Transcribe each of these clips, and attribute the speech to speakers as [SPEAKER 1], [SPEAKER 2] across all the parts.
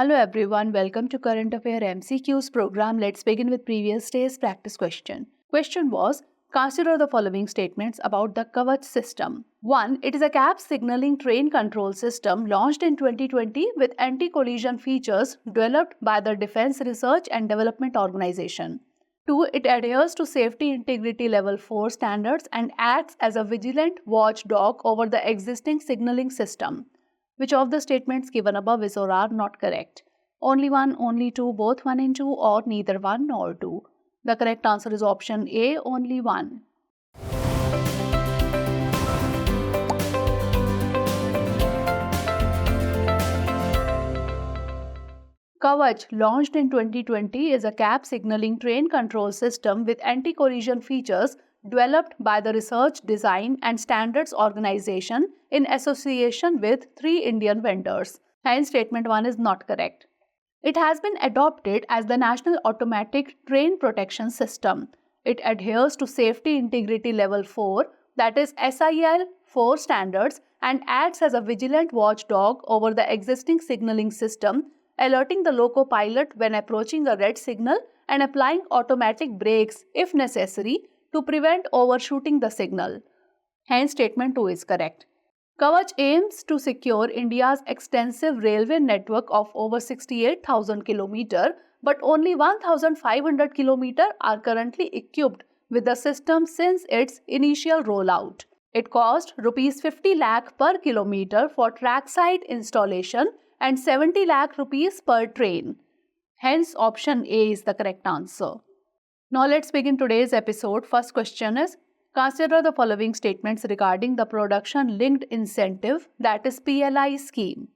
[SPEAKER 1] Hello everyone, welcome to Current Affairs MCQs program. Let's begin with previous day's practice question. Question was, consider the following statements about the Kavach system. 1. It is a gap signaling train control system launched in 2020 with anti-collision features developed by the Defense Research and Development Organization. 2. It adheres to Safety Integrity Level 4 standards and acts as a vigilant watchdog over the existing signaling system. Which of the statements given above is or are not correct? Only one, only two, both one and two, or neither one nor two? The correct answer is option A, only one. Kavach, launched in 2020, is a gap signaling train control system with anti-collision features developed by the Research, Design and Standards Organization in association with 3 Indian vendors. Hence, statement 1 is not correct. It has been adopted as the National Automatic Train Protection System. It adheres to Safety Integrity Level 4, that is SIL 4 standards, and acts as a vigilant watchdog over the existing signaling system, alerting the loco pilot when approaching a red signal and applying automatic brakes if necessary to prevent overshooting the signal. Hence, statement 2 is correct. Kavach aims to secure India's extensive railway network of over 68,000 km, but only 1,500 km are currently equipped with the system since its initial rollout. It cost Rs 50 lakh per kilometer for trackside installation and 70 lakh rupees per train. Hence, option A is the correct answer. Now let's begin today's episode. First question is, consider the following statements regarding the Production Linked Incentive, that is PLI scheme.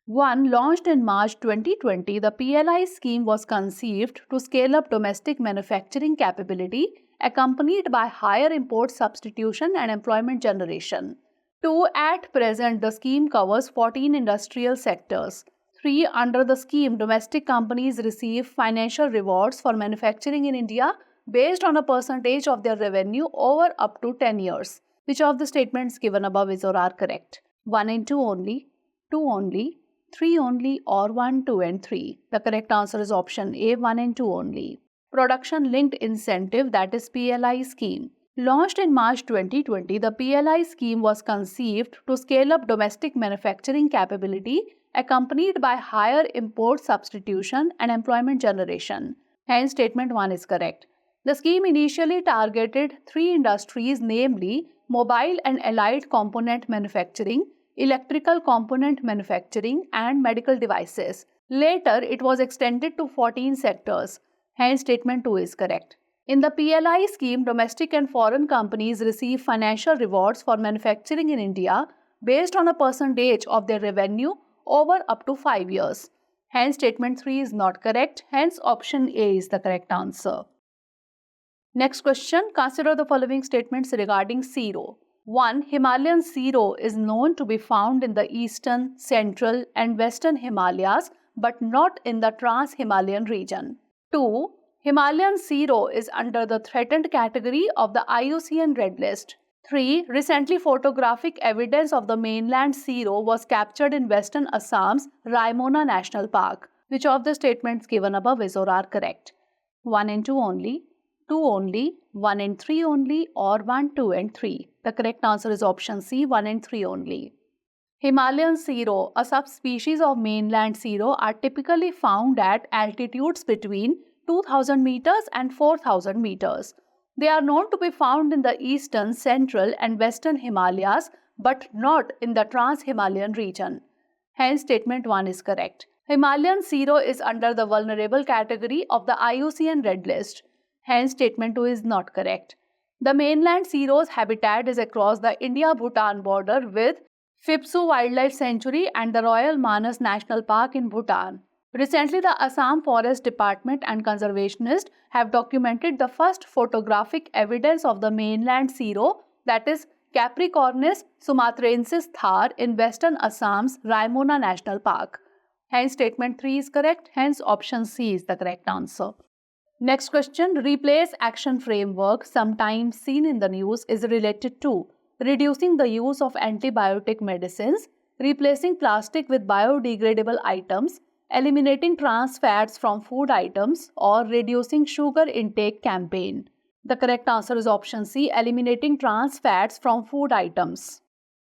[SPEAKER 1] 1. Launched in March 2020, the PLI scheme was conceived to scale up domestic manufacturing capability accompanied by higher import substitution and employment generation. 2. At present, the scheme covers 14 industrial sectors. 3. Under the scheme, domestic companies receive financial rewards for manufacturing in India based on a percentage of their revenue over up to 10 years. Which of the statements given above is or are correct? 1 and 2 only, 2 only, 3 only, or 1, 2 and 3. The correct answer is option A, 1 and 2 only. Production Linked Incentive, that is PLI scheme. Launched in March 2020, the PLI scheme was conceived to scale up domestic manufacturing capability accompanied by higher import substitution and employment generation. Hence, statement 1 is correct. The scheme initially targeted 3 industries, namely mobile and allied component manufacturing, electrical component manufacturing, and medical devices. Later, it was extended to 14 sectors. Hence, statement 2 is correct. In the PLI scheme, domestic and foreign companies receive financial rewards for manufacturing in India based on a percentage of their revenue over up to 5 years. Hence, statement 3 is not correct. Hence, option A is the correct answer. Next question, consider the following statements regarding Serow. 1. Himalayan Serow is known to be found in the eastern, central and western Himalayas but not in the Trans-Himalayan region. 2. Himalayan Serow is under the threatened category of the IUCN Red List. 3. Recently, photographic evidence of the mainland Serow was captured in western Assam's Raimona National Park. Which of the statements given above is or are correct? 1 and 2 only, 2 only, 1 and 3 only, or 1, 2 and 3. The correct answer is option C, 1 and 3 only. Himalayan Serow, a subspecies of mainland Serow, are typically found at altitudes between 2000 meters and 4000 meters. They are known to be found in the eastern, central and western Himalayas but not in the Trans-Himalayan region. Hence, statement 1 is correct. Himalayan Serow is under the vulnerable category of the IUCN Red List. Hence, statement 2 is not correct. The mainland Serow's habitat is across the India-Bhutan border with Phipsu Wildlife Sanctuary and the Royal Manas National Park in Bhutan. Recently, the Assam Forest Department and conservationists have documented the first photographic evidence of the mainland Serow, that is Capricornus sumatrensis thar in western Assam's Raimona National Park. Hence, statement 3 is correct. Hence, option C is the correct answer. Next question, replace action framework sometimes seen in the news is related to reducing the use of antibiotic medicines, replacing plastic with biodegradable items, eliminating trans fats from food items, or reducing sugar intake campaign? The correct answer is option C, eliminating trans fats from food items.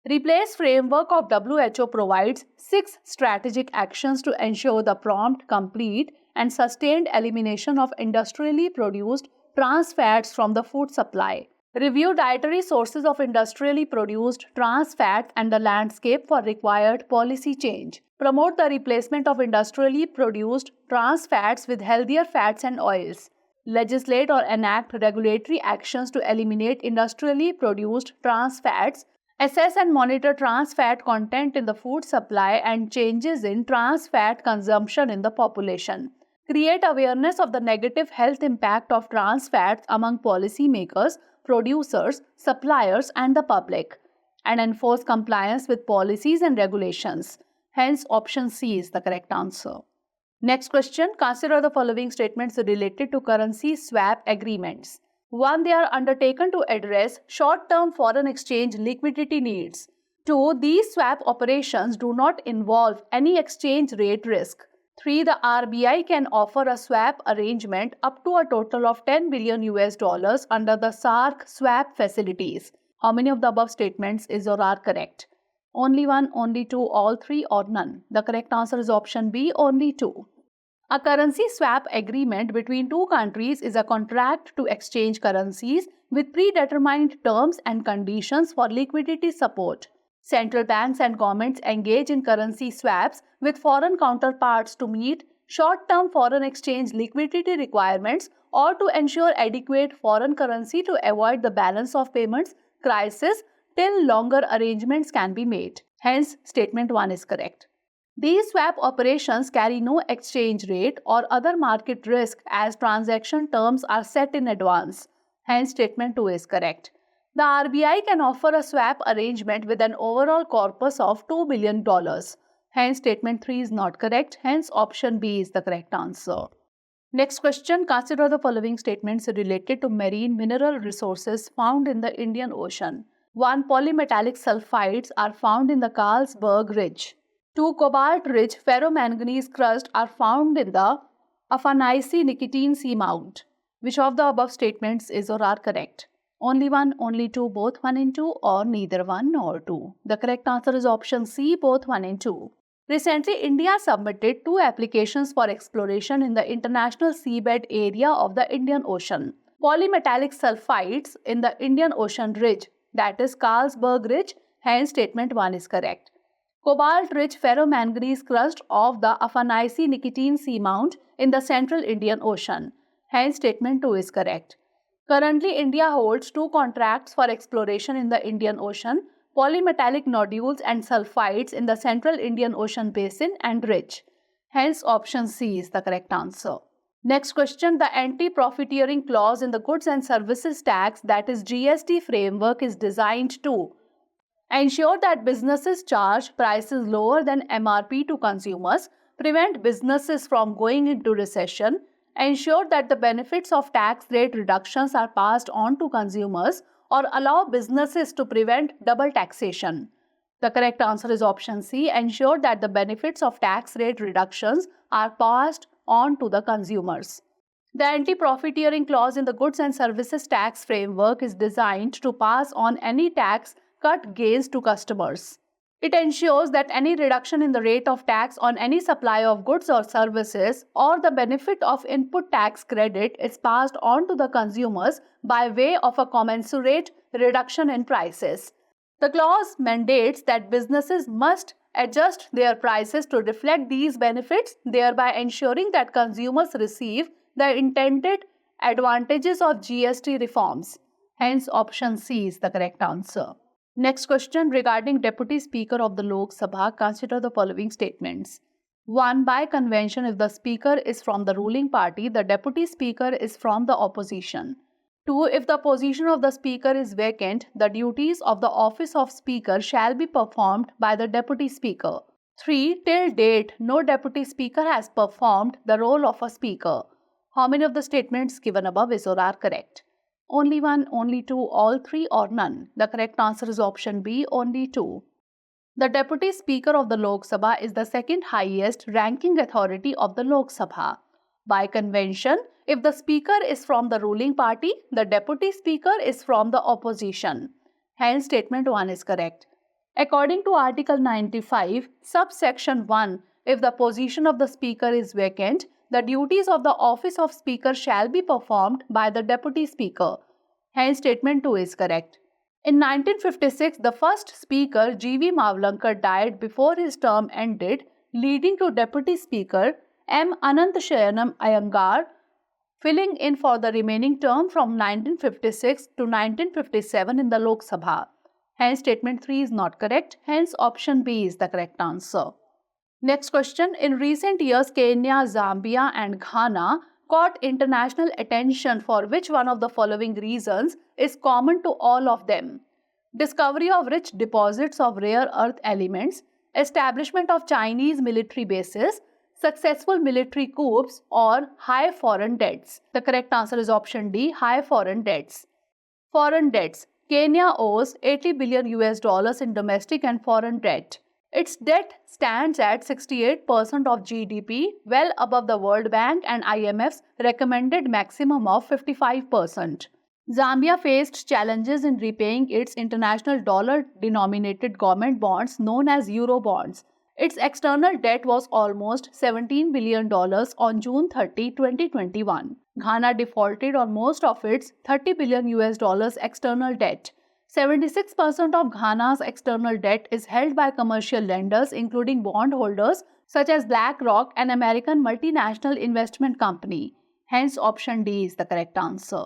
[SPEAKER 1] Replace framework of WHO provides 6 strategic actions to ensure the prompt, complete, and sustained elimination of industrially produced trans fats from the food supply. Review dietary sources of industrially produced trans fats and the landscape for required policy change. Promote the replacement of industrially produced trans fats with healthier fats and oils. Legislate or enact regulatory actions to eliminate industrially produced trans fats. Assess and monitor trans fat content in the food supply and changes in trans fat consumption in the population. Create awareness of the negative health impact of trans fats among policymakers, producers, suppliers, and the public, and enforce compliance with policies and regulations. Hence, option C is the correct answer. Next question, consider the following statements related to currency swap agreements. 1. They are undertaken to address short-term foreign exchange liquidity needs. 2. These swap operations do not involve any exchange rate risk. 3. The RBI can offer a swap arrangement up to a total of $10 billion under the SARC swap facilities. How many of the above statements is or are correct? Only one, only two, all three, or none? The correct answer is option B, only two. A currency swap agreement between two countries is a contract to exchange currencies with predetermined terms and conditions for liquidity support. Central banks and governments engage in currency swaps with foreign counterparts to meet short-term foreign exchange liquidity requirements or to ensure adequate foreign currency to avoid the balance of payments crisis till longer arrangements can be made. Hence, statement 1 is correct. These swap operations carry no exchange rate or other market risk as transaction terms are set in advance. Hence, statement 2 is correct. The RBI can offer a swap arrangement with an overall corpus of $2 billion. Hence, statement 3 is not correct. Hence, option B is the correct answer. Next question, consider the following statements related to marine mineral resources found in the Indian Ocean. 1. Polymetallic sulfides are found in the Carlsberg Ridge. 2. Cobalt-rich ferromanganese crust are found in the Aphanici-Nicotian seamount. Which of the above statements is or are correct? Only one, only two, both 1 and 2, or neither 1 nor 2? The correct answer is option C, both 1 and 2. Recently, India submitted 2 applications for exploration in the international seabed area of the Indian Ocean. Polymetallic sulfides in the Indian Ocean Ridge, that is Carlsberg Ridge, hence statement 1 is correct. Cobalt-rich ferromanganese crust of the Aphanici-Nicotian seamount in the central Indian Ocean, hence statement 2 is correct. Currently, India holds 2 contracts for exploration in the Indian Ocean, polymetallic nodules and sulfides in the central Indian Ocean basin and ridge. Hence, option C is the correct answer. Next question, the anti-profiteering clause in the Goods and Services Tax, that is GST framework, is designed to ensure that businesses charge prices lower than MRP to consumers, prevent businesses from going into recession, ensure that the benefits of tax rate reductions are passed on to consumers, or allow businesses to prevent double taxation. The correct answer is option C, ensure that the benefits of tax rate reductions are passed on to the consumers. The anti-profiteering clause in the Goods and Services Tax framework is designed to pass on any tax cut gains to customers. It ensures that any reduction in the rate of tax on any supply of goods or services or the benefit of input tax credit is passed on to the consumers by way of a commensurate reduction in prices. The clause mandates that businesses must adjust their prices to reflect these benefits, thereby ensuring that consumers receive the intended advantages of GST reforms. Hence, option C is the correct answer. Next question, regarding Deputy Speaker of the Lok Sabha, consider the following statements. 1. By convention, if the Speaker is from the ruling party, the Deputy Speaker is from the opposition. 2. If the position of the Speaker is vacant, the duties of the office of Speaker shall be performed by the Deputy Speaker. 3. Till date, no Deputy Speaker has performed the role of a Speaker. How many of the statements given above is or are correct? Only one, only two, all three, or none? The correct answer is option B, only two. The Deputy Speaker of the Lok Sabha is the second highest ranking authority of the Lok Sabha. By convention, if the Speaker is from the ruling party, the Deputy Speaker is from the opposition. Hence, statement 1 is correct. According to Article 95, subsection 1, if the position of the Speaker is vacant, the duties of the office of Speaker shall be performed by the Deputy Speaker. Hence, statement 2 is correct. In 1956, the first Speaker, G.V. Mavlankar, died before his term ended, leading to Deputy Speaker M. Ananthashayanam Iyengar filling in for the remaining term from 1956 to 1957 in the Lok Sabha. Hence, statement 3 is not correct. Hence, option B is the correct answer. Next question. In recent years, Kenya, Zambia and Ghana caught international attention for which one of the following reasons is common to all of them? Discovery of rich deposits of rare earth elements, establishment of Chinese military bases, successful military coups, or high foreign debts. The correct answer is option D, high foreign debts. Foreign debts. Kenya owes $80 billion in domestic and foreign debt. Its debt stands at 68% of GDP, well above the World Bank and IMF's recommended maximum of 55%. Zambia faced challenges in repaying its international dollar-denominated government bonds known as Euro bonds. Its external debt was almost $17 billion on June 30, 2021. Ghana defaulted on most of its $30 billion external debt. 76% of Ghana's external debt is held by commercial lenders, including bondholders such as BlackRock, an American multinational investment company. Hence, option D is the correct answer.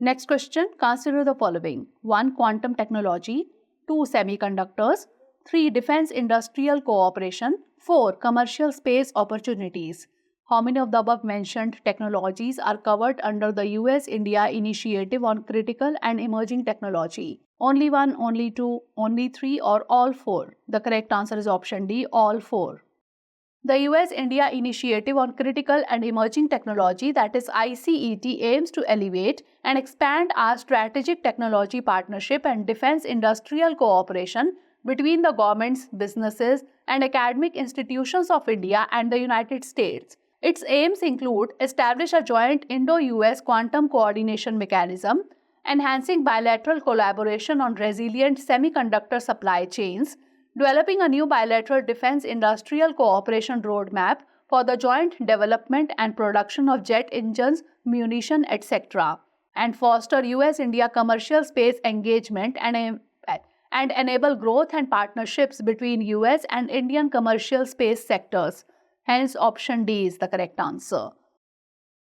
[SPEAKER 1] Next question. Consider the following. 1. Quantum technology. 2. Semiconductors. 3. Defense industrial cooperation. 4. Commercial space opportunities. How many of the above mentioned technologies are covered under the US-India Initiative on Critical and Emerging Technology? Only 1, only 2, only 3 or all 4? The correct answer is option D, all 4. The US-India Initiative on Critical and Emerging Technology, that is ICET, aims to elevate and expand our strategic technology partnership and defense industrial cooperation between the governments, businesses and academic institutions of India and the United States. Its aims include establish a joint Indo-US quantum coordination mechanism, enhancing bilateral collaboration on resilient semiconductor supply chains, developing a new bilateral defense industrial cooperation roadmap for the joint development and production of jet engines, munition, etc., and foster US-India commercial space engagement and enable growth and partnerships between US and Indian commercial space sectors. Hence, option D is the correct answer.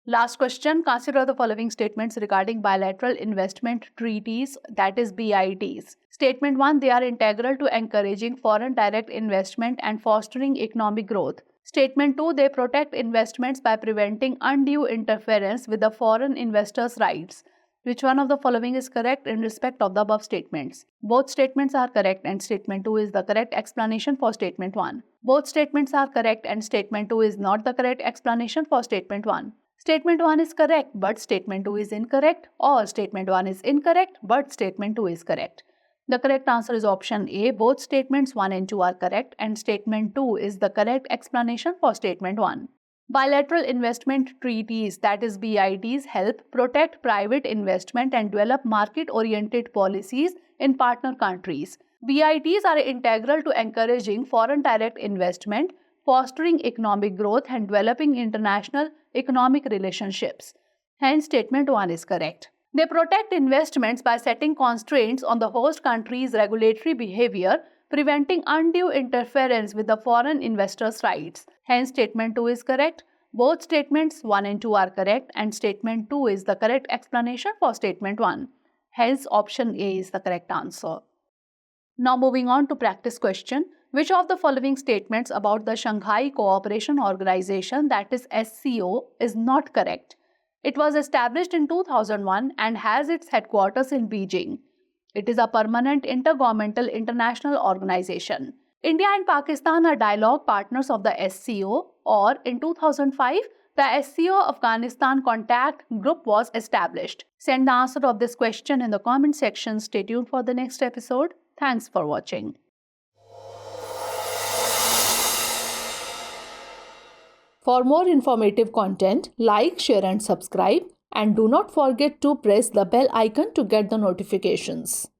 [SPEAKER 1] Last question. Consider the following statements regarding bilateral investment treaties, that is BITs. Statement 1. They are integral to encouraging foreign direct investment and fostering economic growth. Statement 2. They protect investments by preventing undue interference with the foreign investors' rights. Which one of the following is correct in respect of the above statements? Both statements are correct and statement 2 is the correct explanation for statement 1. Both statements are correct and statement 2 is not the correct explanation for statement 1. Statement 1 is correct but statement 2 is incorrect, or statement 1 is incorrect but statement 2 is correct. The correct answer is option A. Both statements 1 and 2 are correct and statement 2 is the correct explanation for statement 1. Bilateral investment treaties, that is BITs, help protect private investment and develop market-oriented policies in partner countries. BITs are integral to encouraging foreign direct investment, fostering economic growth and developing international economic relationships. Hence, statement 1 is correct. They protect investments by setting constraints on the host country's regulatory behavior, preventing undue interference with the foreign investors' rights. Hence, statement 2 is correct. Both statements 1 and 2 are correct and statement 2 is the correct explanation for statement 1. Hence, option A is the correct answer. Now moving on to practice question. Which of the following statements about the Shanghai Cooperation Organization, that is SCO, is not correct? It was established in 2001 and has its headquarters in Beijing. It is a permanent intergovernmental international organization. India and Pakistan are dialogue partners of the SCO, or in 2005, the SCO Afghanistan Contact Group was established. Send the answer of this question in the comment section. Stay tuned for the next episode. Thanks for watching. For more informative content, like, share and subscribe, and do not forget to press the bell icon to get the notifications.